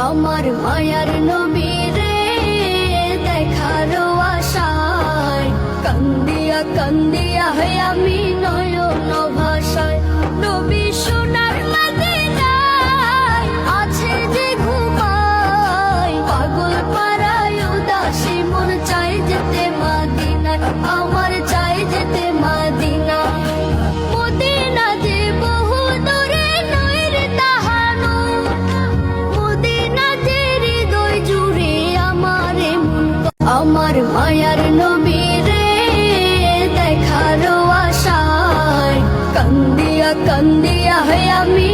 আমার মায়ার নবী রে দেখার আশায় কান্দিয়া কান্দিয়া হে আমি নয়ন ভাষায় নবী সোনার মদিনায় আছে যে ঘুমায় পাগল পারায় উদাসী মন চাই যেতে মদিনায় আমার চাই যেতে মদিনায় মদিনা যে বহু দূরে নয় রে তাহানো মদিনা যে হৃদয় জুড়ে আমার মায়ার নবী রে দেখার আশায় কান্দিয়া কান্দিয়া হে আমি